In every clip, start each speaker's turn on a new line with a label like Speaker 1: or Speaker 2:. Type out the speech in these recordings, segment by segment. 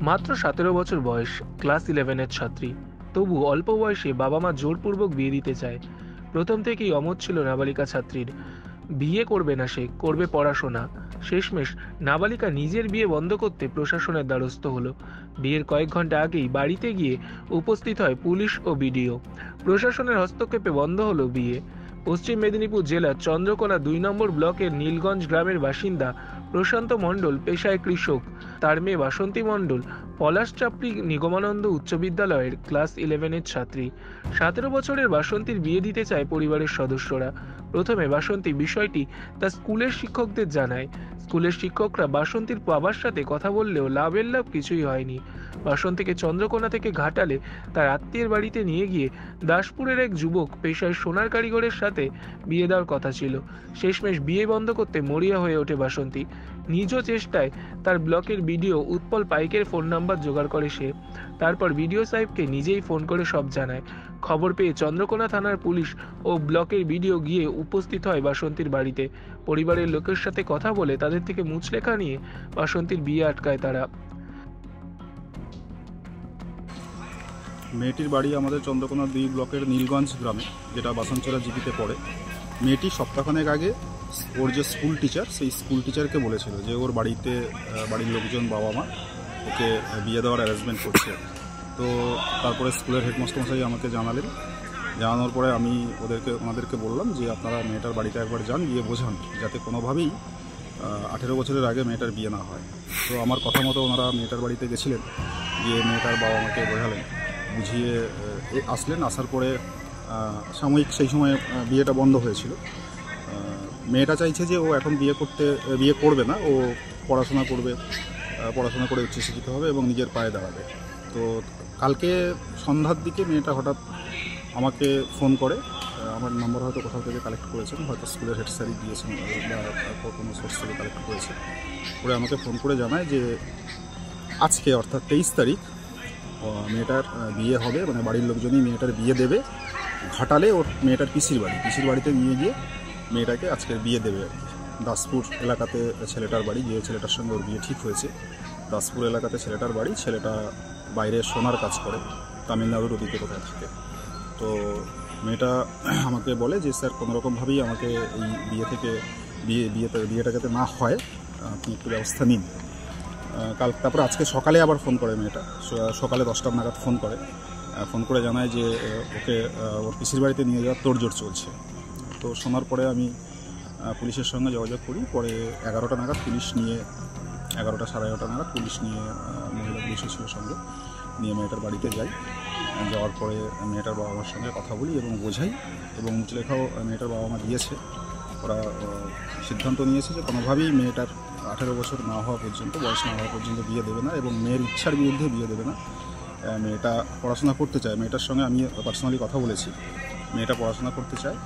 Speaker 1: মাত্র 17 বছর বয়স, ক্লাস 11-এর ছাত্রী। তবু অল্প বয়সে বাবা মা জোরপূর্বক বিয়ে দিতে চায়। প্রথম থেকেই অমত ছিল নাবালিকা ছাত্রীর, বিয়ে করবে না, সে করবে পড়াশোনা। শেষমেশ নাবালিকা নিজের বিয়ে বন্ধ করতে প্রশাসনের দ্বারস্থ হলো। বিয়ের কয়েক ঘন্টা আগেই বাড়িতে গিয়ে উপস্থিত হয় পুলিশ ও বিডিও। প্রশাসনের হস্তক্ষেপে বন্ধ হলো বিয়ে। পশ্চিম মেদিনীপুর জেলার চন্দ্রকোনা 2 নম্বর ব্লকের নীলগঞ্জ গ্রামের বাসিন্দা প্রশান্ত মণ্ডল পেশায় কৃষক। তার মেয়ে বাসন্তী মণ্ডল পলাশচাপড়ি নিগমানন্দ উচ্চ বিদ্যালয়ের ক্লাস 11-এর ছাত্রী। 17 বছরের বাসন্তীর বিয়ে দিতে চায় পরিবারের সদস্যরা। প্রথমে বাসন্তী বিষয়টি তার স্কুলের শিক্ষকদের জানায়। স্কুলের শিক্ষকরা বাসন্তীর বাবার সাথে কথা বললেও লাভের লাভ কিছুই হয়নি। বাসন্তীকে চন্দ্রকোনা থেকে ঘাটালে তার আত্মীয়ের বাড়িতে নিয়ে গিয়ে দাসপুরের এক যুবক পেশায় সোনার কারিগরের সাথে বিয়ে দেওয়ার কথা ছিল। শেষমেশ বিয়ে বন্ধ করতে মরিয়া হয়ে ওঠে বাসন্তী। নিজ চেষ্টায় তার ব্লকের বিডিও উৎপল পাইকের ফোন নাম্বার জোগাড় করে সে। তারপর বিডিও সাহেবকে নিজেই ফোন করে সব জানায়। খবর পেয়ে চন্দ্রকোনা থানার পুলিশ ও ব্লকের বিডিও গিয়ে উপস্থিত হয় বাসন্তীর বাড়িতে। পরিবারের লোকের সাথে কথা বলে তাদের থেকে মুচলেখা নিয়ে বাসন্তীর বিয়ে আটকায় তারা।
Speaker 2: মেয়েটির বাড়ি আমাদের চন্দ্রকোনা 2 ব্লকের নীলগঞ্জ গ্রামে, যেটা বাসনচোরা জিপিতে পড়ে। মেয়েটি সপ্তাহখানেক আগে ওর যে স্কুল টিচার, সেই স্কুল টিচারকে বলেছিল যে ওর বাড়িতে বাড়ির লোকজন বাবা মা ওকে বিয়ে দেওয়ার অ্যারেঞ্জমেন্ট করছে। তো তারপরে স্কুলের হেডমাস্টার মশাই আমাকে জানালেন। জানানোর পরে আমি ওনাদেরকে বললাম যে আপনারা মেয়েটার বাড়িতে একবার যান, গিয়ে বোঝান যাতে কোনোভাবেই 18 বছরের আগে মেয়েটার বিয়ে না হয়। তো আমার কথা মতো ওনারা মেয়েটার বাড়িতে গেছিলেন, গিয়ে মেয়েটার বাবা মাকে বোঝালেন, বুঝিয়ে আসলেন। আসার পরে সাময়িক সেই সময় বিয়েটা বন্ধ হয়েছিল। মেয়েটা চাইছে যে ও এখন বিয়ে করবে না, ও পড়াশোনা করবে, পড়াশোনা করে উচ্চশিক্ষিত হবে এবং নিজের পায়ে দাঁড়াবে। তো কালকে সন্ধ্যার দিকে মেয়েটা হঠাৎ আমাকে ফোন করে। আমার নম্বর হয়তো কোথাও থেকে কালেক্ট করেছেন, হয়তো স্কুলের হেড স্যারই দিয়েছেন বা কোনো সোর্স থেকে কালেক্ট করেছে। করে আমাকে ফোন করে জানায় যে আজকে অর্থাৎ 23 তারিখ মেয়েটার বিয়ে হবে, মানে বাড়ির লোকজনই মেয়েটার বিয়ে দেবে ঘাটালে। ওর মেয়েটার পিসির বাড়িতে নিয়ে গিয়ে মেয়েটাকে আজকের বিয়ে দেবে আর কি। দাসপুর এলাকাতে ছেলেটার বাড়ি, যে ছেলেটার সঙ্গে ওর বিয়ে ঠিক হয়েছে, দাসপুর এলাকাতে ছেলেটার বাড়ি। ছেলেটা বাইরে সোনার কাজ করে, তামিলনাড়ুর ওদিকে কোথায় থাকে। তো মেয়েটা আমাকে বলে যে স্যার কোনোরকমভাবেই আমাকে এই বিয়েটা যাতে না হয় আপনি একটু ব্যবস্থা নিন। তারপরে আজকে সকালে আবার ফোন করে মেয়েটা, সকালে 10টা নাগাদ ফোন করে জানায় যে ওকে ওর পিসির বাড়িতে নিয়ে যাওয়ার তোড়জোড় চলছে। তো শোনার পরে আমি পুলিশের সঙ্গে যোগাযোগ করি। পরে 11টা নাগাদ পুলিশ নিয়ে, 11টা সাড়ে 11টা নাগাদ পুলিশ নিয়ে, মহিলা পুলিশের সঙ্গে নিয়ে মেয়েটার বাড়িতে যাই। যাওয়ার পরে মেয়েটার বাবা মার সঙ্গে কথা বলি এবং বোঝাই, এবং মুচলেখাও মেয়েটার বাবা মা দিয়েছে। ওরা সিদ্ধান্ত নিয়েছে যে কোনোভাবেই মেয়েটার 18 বছর না হওয়া পর্যন্ত, বয়স না হওয়া পর্যন্ত বিয়ে দেবে না, এবং মেয়ের ইচ্ছার বিরুদ্ধে বিয়ে দেবে না। মেয়েটা পড়াশোনা করতে চায়, মেয়েটার সঙ্গে আমি পার্সোনালি কথা বলেছি। মেয়েটা পড়াশোনা করতে চায়,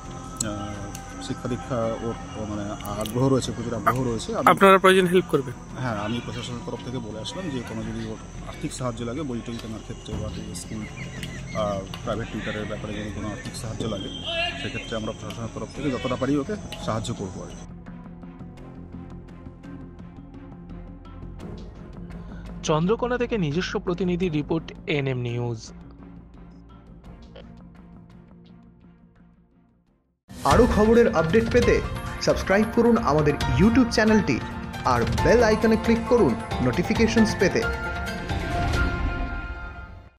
Speaker 2: শিক্ষা দীক্ষা ওর মানে আগ্রহ রয়েছে, প্রচুর আগ্রহ রয়েছে।
Speaker 1: আপনারা প্রয়োজন হেল্প করবে?
Speaker 2: হ্যাঁ, আমি প্রশাসনের তরফ থেকে বলে আসলাম যে কোনো যদি ওর আর্থিক সাহায্য লাগে, বই টই কেনার ক্ষেত্রে বা স্কুল প্রাইভেট টিউটারের ব্যাপারে যদি কোনো আর্থিক সাহায্য লাগে, সেক্ষেত্রে আমরা প্রশাসনের তরফ থেকে যতটা পারি ওকে সাহায্য করবো আর কি।
Speaker 1: চন্দ্রকোনা থেকে নিজস্ব প্রতিনিধি রিপোর্ট, এনএম নিউজ।
Speaker 3: আরও খবরের আপডেট পেতে সাবস্ক্রাইব করুন আমাদের ইউটিউব চ্যানেলটি আর বেল আইকনে ক্লিক করুন নোটিফিকেশনস পেতে।